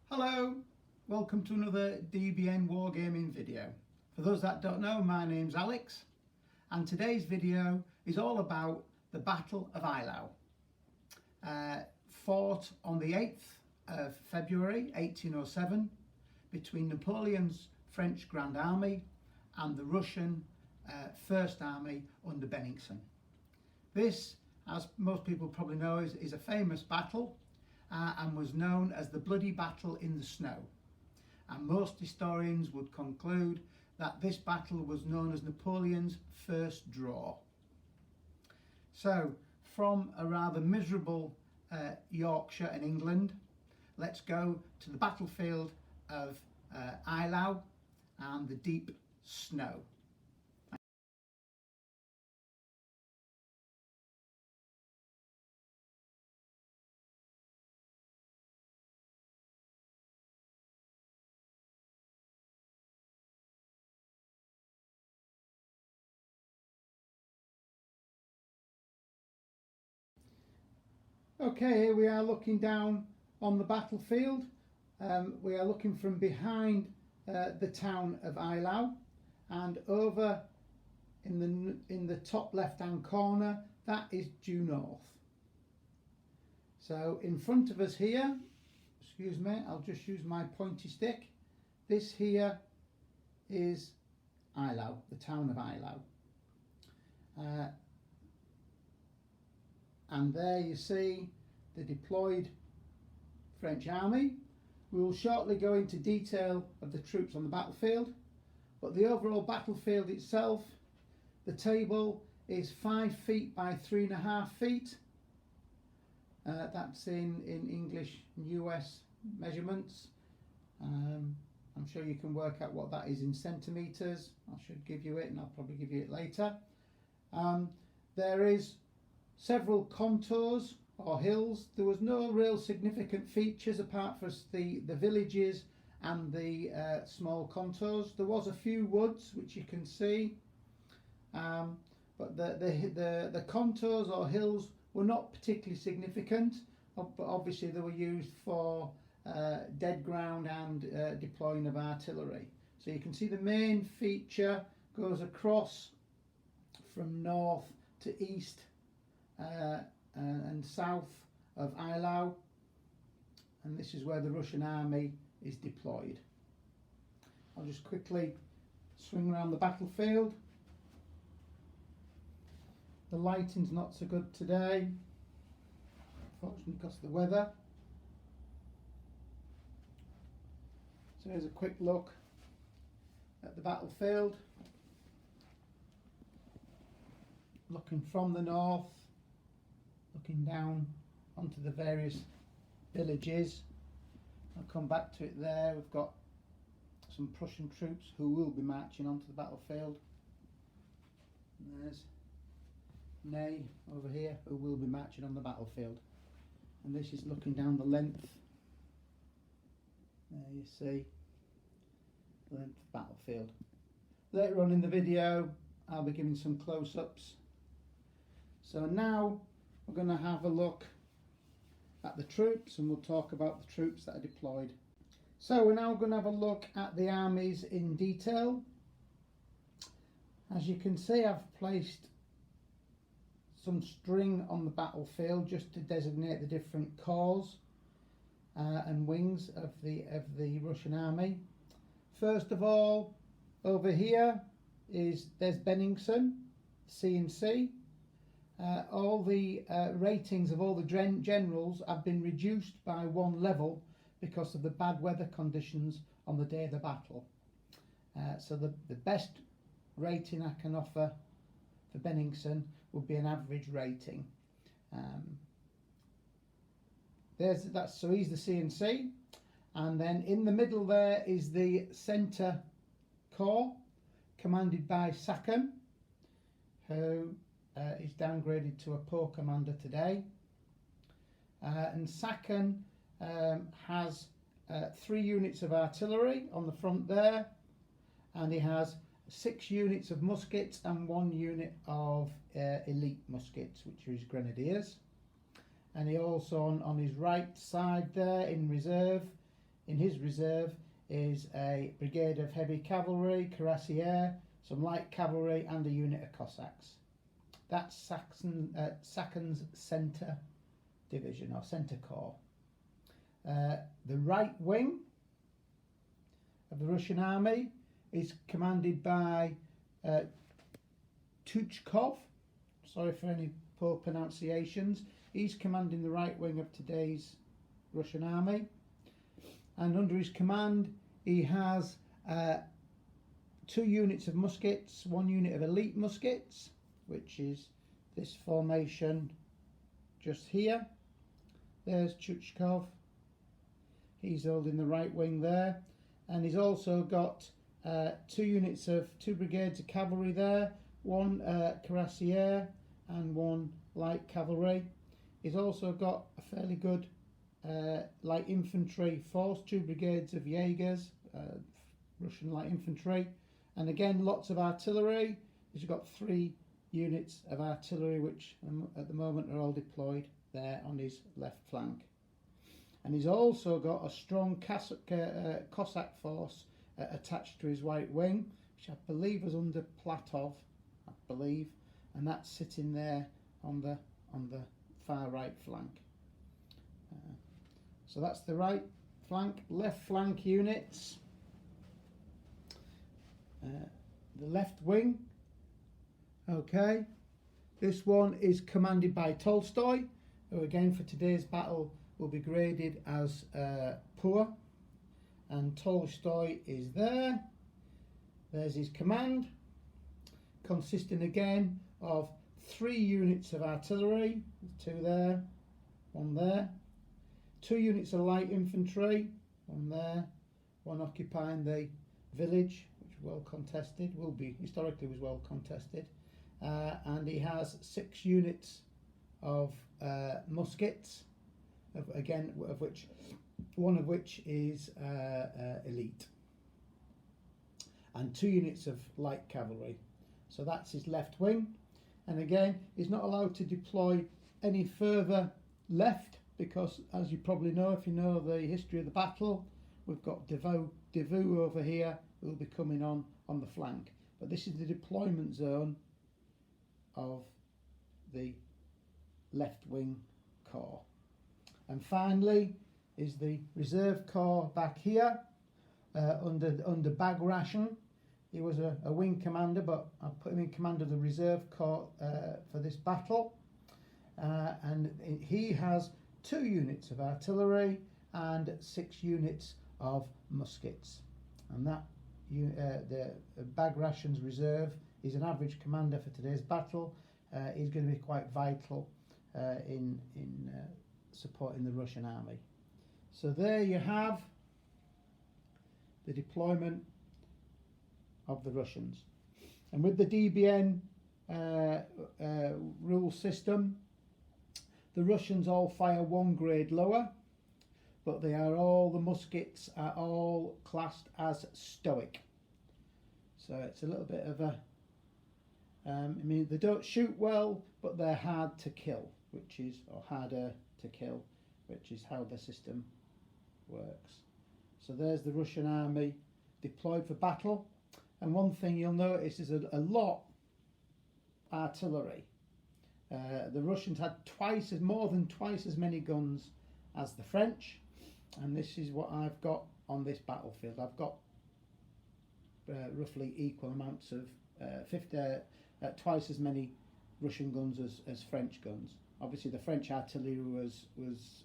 Hello, welcome to another DBN wargaming video. For those that don't know, my name's Alex and today's video is all about the Battle of Eylau, fought on the 8th of February 1807 between Napoleon's French Grand Army and the Russian First Army under Bennigsen. This, as most people probably know, is a famous battle and was known as the Bloody Battle in the Snow. And most historians would conclude that this battle was known as Napoleon's first draw. So, from a rather miserable Yorkshire in England, let's go to the battlefield of Eylau and the deep snow. Okay, here we are looking down on the battlefield. We are looking from behind the town of Eylau, and over in the top left hand corner, that is due north. So in front of us here, excuse me, I'll just use my pointy stick. This here is Eylau, the town of Eylau. And there you see the deployed French army. We will shortly go into detail of the troops on the battlefield, but the overall battlefield itself, the table is 5 feet by 3.5 feet. That's in English and US measurements. I'm sure you can work out what that is in centimetres. I should give you it, and I'll probably give you it later. There is several contours or hills. There was no real significant features apart from the villages and the small contours. There was a few woods which you can see, but the contours or hills were not particularly significant, but obviously they were used for dead ground and deploying of artillery. So you can see the main feature goes across from north to east and south of Eylau, and this is where the Russian army is deployed. I'll just quickly swing around the battlefield. The lighting's not so good today, unfortunately, because of the weather. So here's a quick look at the battlefield, looking from the north, looking down onto the various villages. I'll come back to it there. We've got some Prussian troops who will be marching onto the battlefield. And there's Ney over here who will be marching on the battlefield. And this is looking down the length. There you see the length of the battlefield. Later on in the video I'll be giving some close-ups. So now we're going to have a look at the troops, and we'll talk about the troops that are deployed. So we're now going to have a look at the armies in detail. As you can see, I've placed some string on the battlefield just to designate the different corps and wings of the Russian army. First of all, over here there's Bennigsen, C&C. All the ratings of all the generals have been reduced by 1 level because of the bad weather conditions on the day of the battle. So the best rating I can offer for Bennigsen would be an average rating. So he's the C&C, and then in the middle there is the Centre Corps, commanded by Sacken, who is downgraded to a poor commander today. And Sacken has 3 units of artillery on the front there, and he has 6 units of muskets and 1 unit of elite muskets, which are his grenadiers. And he also, on his right side there in reserve, in his reserve is a brigade of heavy cavalry, cuirassiers, some light cavalry and a unit of Cossacks. That's Saxon's centre division or centre corps. The right wing of the Russian army is commanded by Tuchkov. Sorry for any poor pronunciations. He's commanding the right wing of today's Russian army, and under his command he has 2 units of muskets, 1 unit of elite muskets, which is this formation just here. There's Tuchkov, he's holding the right wing there, and he's also got 2 units of 2 brigades of cavalry there, 1 cuirassier and 1 light cavalry. He's also got a fairly good light infantry force, 2 brigades of Jaegers, Russian light infantry, and again lots of artillery. He's got 3 units of artillery which at the moment are all deployed there on his left flank. And he's also got a strong Cossack force attached to his right wing, which I believe was under Platov, I believe, and that's sitting there on the far right flank. So that's the right flank. Left flank units. The left wing. Okay, this one is commanded by Tolstoy, who again for today's battle will be graded as poor. And Tolstoy is there. There's his command, consisting again of 3 units of artillery, 2 there, 1 there, 2 units of light infantry, 1 there, 1 occupying the village, which was well contested, historically was well contested, and he has 6 units of muskets, of which one of which is elite, and 2 units of light cavalry. So that's his left wing, and again he's not allowed to deploy any further left because, as you probably know if you know the history of the battle, we've got Davout over here who will be coming on the flank, but this is the deployment zone of the left wing corps. And finally is the reserve corps back here under Bagration. He was a wing commander, but I put him in command of the reserve corps for this battle, and he has 2 units of artillery and 6 units of muskets, and that the Bagration's reserve is an average commander for today's battle. He's going to be quite vital in supporting the Russian army. So there you have the deployment of the Russians. And with the DBN rule system, the Russians all fire 1 grade lower, but the muskets are all classed as stoic. So it's a little bit of a, they don't shoot well, but they're hard to kill, or harder to kill, which is how the system works. So there's the Russian army deployed for battle. And one thing you'll notice is a lot artillery. The Russians had more than twice as many guns as the French, and this is what I've got on this battlefield. I've got roughly equal amounts of twice as many Russian guns as French guns. Obviously the French artillery was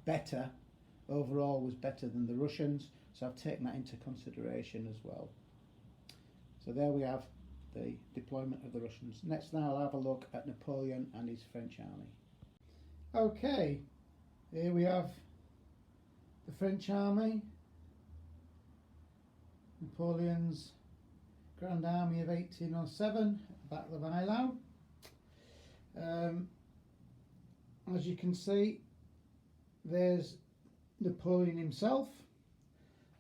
better, overall was better than the Russians, so I've taken that into consideration as well. So there we have the deployment of the Russians. Next now I'll have a look at Napoleon and his French army. Okay, here we have the French army, Napoleon's Grand Army of 1807, Battle of Eylau. As you can see, there's Napoleon himself,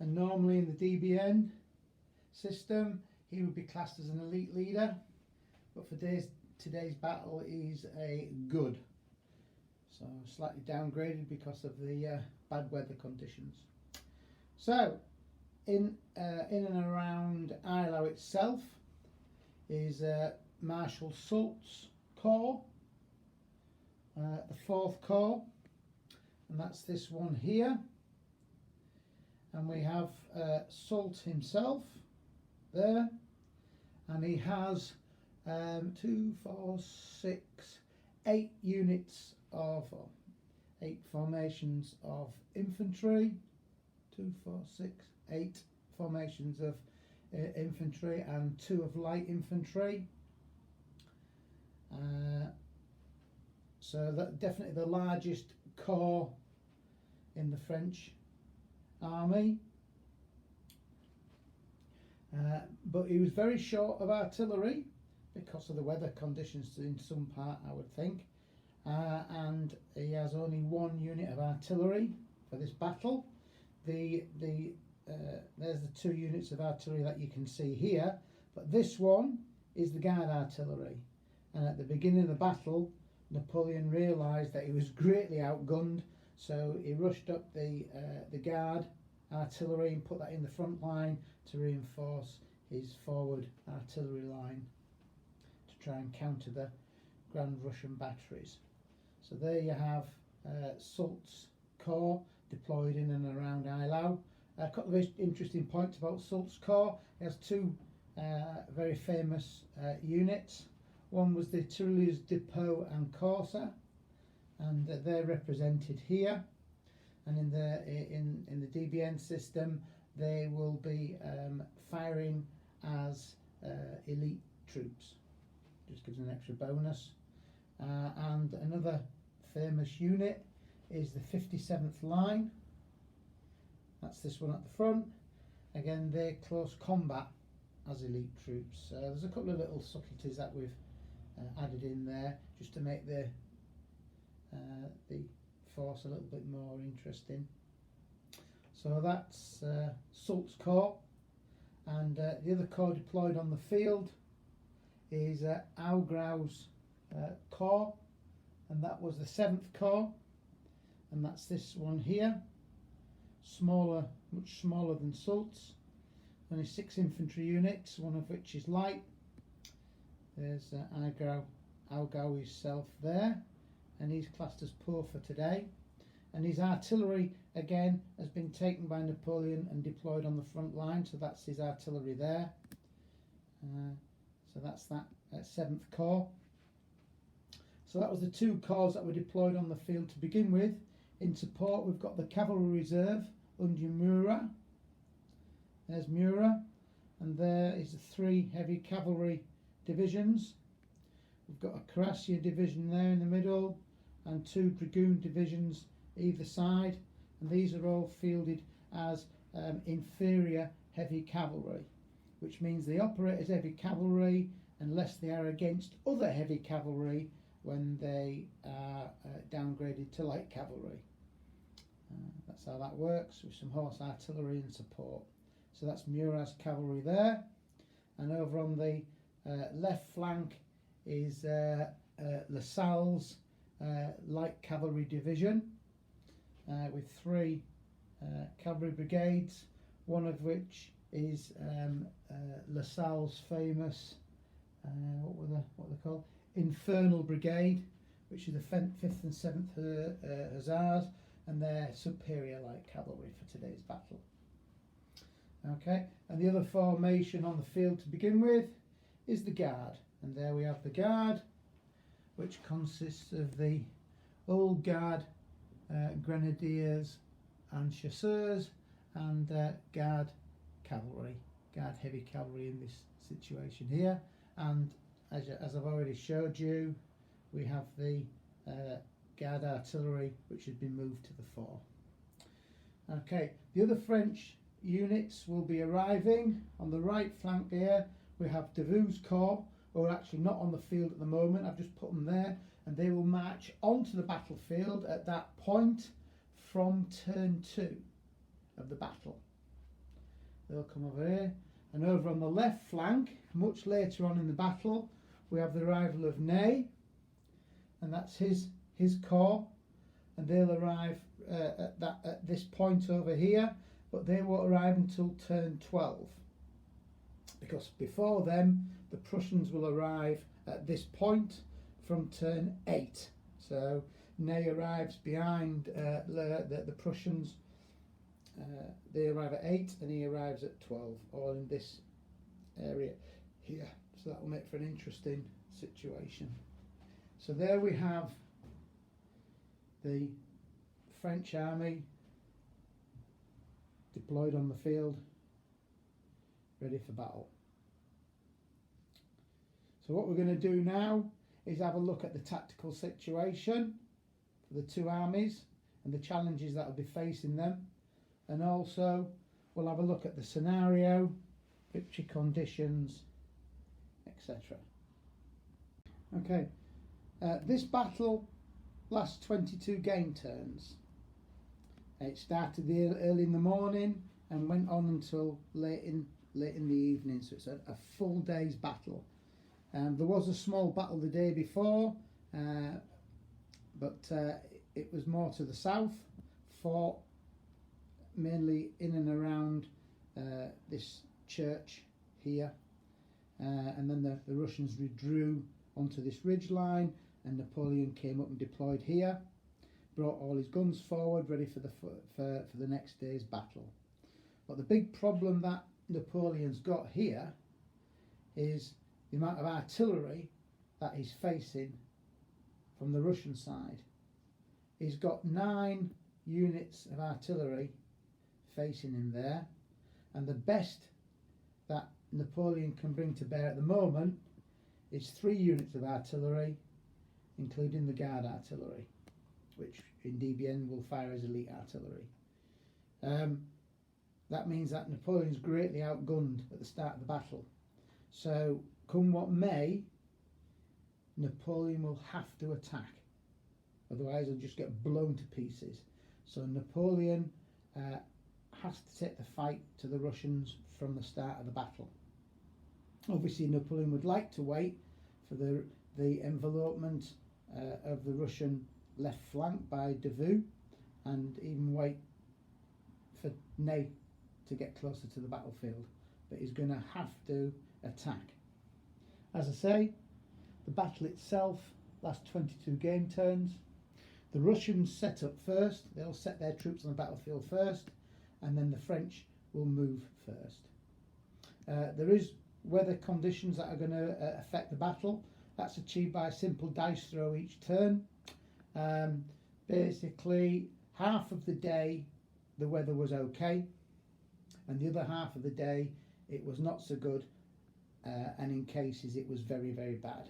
and normally in the DBN system he would be classed as an elite leader, but for today's battle he's a good, so slightly downgraded because of the bad weather conditions. So in and around Eylau itself is Marshal Soult's Corps, the 4th Corps, and that's this one here. And we have Soult himself there, and he has 2, 4, 6, 8 units of 8 formations of infantry. 2, 4, 6, 8 formations of infantry and 2 of light infantry. So that definitely the largest corps in the French army. But he was very short of artillery because of the weather conditions in some part, I would think. And he has only 1 unit of artillery for this battle. There's the 2 units of artillery that you can see here, but this one is the guard artillery. And at the beginning of the battle, Napoleon realised that he was greatly outgunned, so he rushed up the guard artillery and put that in the front line to reinforce his forward artillery line to try and counter the Grand Russian batteries. So there you have Soult's Corps deployed in and around Eylau. A couple of interesting points about Soult's Corps. He has 2 very famous units. One was the Tirailleurs Depot and Corsa, and they're represented here. And in the DBN system, they will be firing as elite troops. Just gives an extra bonus. And another famous unit is the 57th Line. That's this one at the front. Again, they're close combat as elite troops. There's a couple of little subtleties that we've added in there just to make the force a little bit more interesting. So that's Soult's Corps, and the other corps deployed on the field is Augrau's Corps, and that was the 7th Corps, and that's this one here, smaller, much smaller than Soult's, only 6 infantry units, one of which is light. There's Augrau himself there, and he's classed as poor for today. And his artillery again has been taken by Napoleon and deployed on the front line, so that's his artillery there. So that's that 7th Corps. So that was the 2 corps that were deployed on the field to begin with. In support we've got the Cavalry Reserve under Murat. There's Murat, and there is the 3 heavy cavalry divisions. We've got a Cuirassier division there in the middle and 2 dragoon divisions either side, and these are all fielded as inferior heavy cavalry, which means they operate as heavy cavalry unless they are against other heavy cavalry when they are downgraded to light cavalry. That's how that works, with some horse artillery and support. So that's Murat's cavalry there, and over on the left flank is Lasalle's light cavalry division with 3 cavalry brigades, one of which is Lasalle's famous what are they called? Infernal Brigade, which is the 5th and 7th Hussars, and they're superior light cavalry for today's battle. Okay, and the other formation on the field to begin with is the Guard, and there we have the Guard, which consists of the Old Guard Grenadiers and Chasseurs, and Guard Cavalry, Guard Heavy Cavalry in this situation here. And as I've already showed you, we have the Guard Artillery, which has been moved to the fore. Okay, the other French units will be arriving on the right flank here. We have Davout's Corps, who are actually not on the field at the moment. I've just put them there, and they will march onto the battlefield at that point from turn 2 of the battle. They'll come over here, and over on the left flank, much later on in the battle, we have the arrival of Ney, and that's his corps, and they'll arrive at this point over here, but they won't arrive until turn 12, because before them the Prussians will arrive at this point from turn 8. So Ney arrives behind the Prussians. They arrive at 8 and he arrives at 12, all in this area here. So that will make for an interesting situation. So there we have the French army deployed on the field, ready for battle. So what we're going to do now is have a look at the tactical situation for the two armies and the challenges that will be facing them, and also we'll have a look at the scenario, victory conditions, etc. Okay, this battle lasts 22 game turns. It started early in the morning and went on until late in the evening, so it's a full day's battle. There was a small battle the day before, but it was more to the south, fought mainly in and around this church here, and then the Russians withdrew onto this ridge line, and Napoleon came up and deployed here, brought all his guns forward, ready for the next day's battle. But the big problem that Napoleon's got here is the amount of artillery that he's facing from the Russian side. He's got 9 units of artillery facing him there, and the best that Napoleon can bring to bear at the moment is 3 units of artillery, including the guard artillery, which in DBN will fire as elite artillery. That means that Napoleon's greatly outgunned at the start of the battle. So, come what may, Napoleon will have to attack. Otherwise, he'll just get blown to pieces. So Napoleon has to take the fight to the Russians from the start of the battle. Obviously, Napoleon would like to wait for the envelopment of the Russian left flank by Davout, and even wait for Ney to get closer to the battlefield. But he's going to have to attack. As I say, the battle itself lasts 22 game turns. The Russians set up first. They'll set their troops on the battlefield first, and then the French will move first. There is weather conditions that are going to affect the battle. That's achieved by a simple dice throw each turn. Basically, half of the day the weather was okay, and the other half of the day it was not so good, and in cases it was very, very bad.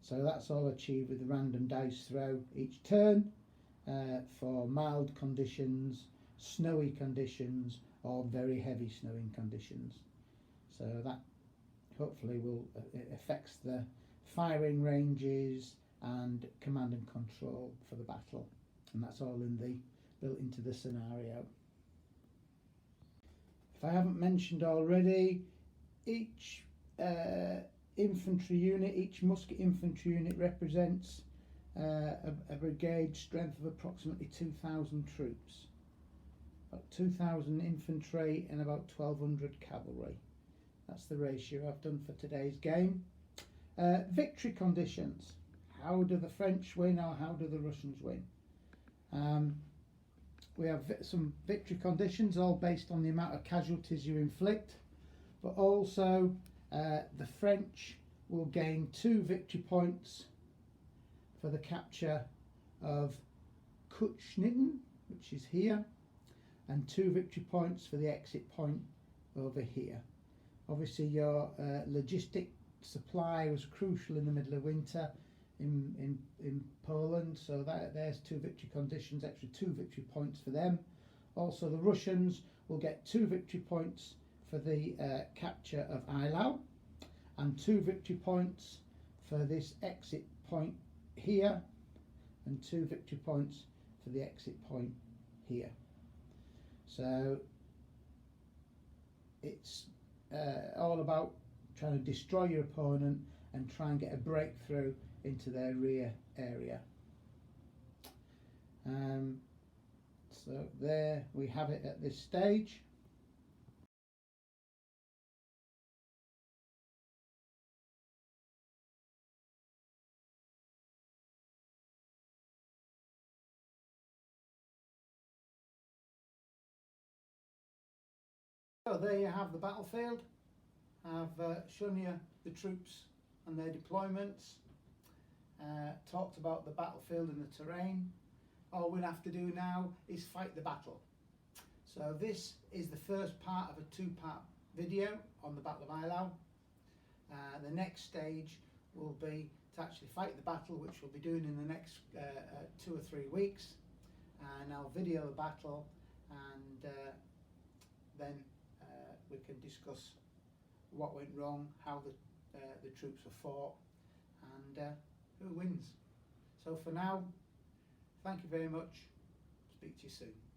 So that's all achieved with a random dice throw each turn for mild conditions, snowy conditions, or very heavy snowing conditions. So that hopefully will affects the firing ranges and command and control for the battle, and that's all built into the scenario. If I haven't mentioned already, each infantry unit, each musket infantry unit represents a brigade strength of approximately 2,000 troops. About 2,000 infantry and about 1,200 cavalry. That's the ratio I've done for today's game. Victory conditions. How do the French win, or how do the Russians win? We have some victory conditions, all based on the amount of casualties you inflict, but also the French will gain 2 victory points for the capture of Kutschnitten, which is here, and 2 victory points for the exit point over here. Obviously, your logistic supply was crucial in the middle of winter in Poland, so there's 2 victory conditions, extra 2 victory points for them. Also, the Russians will get 2 victory points for the capture of Eylau, and 2 victory points for this exit point here, and 2 victory points for the exit point here. So it's all about trying to destroy your opponent and try and get a breakthrough into their rear area. So there we have it at this stage. So there you have the battlefield. I've shown you the troops and their deployments, talked about the battlefield and the terrain. All we'll have to do now is fight the battle. So this is the first part of a two-part video on the Battle of Eylau. The next stage will be to actually fight the battle, which we'll be doing in the next 2 or 3 weeks. And I'll video the battle, and then we can discuss what went wrong, how the troops were fought, and who wins. So for now, thank you very much. Speak to you soon.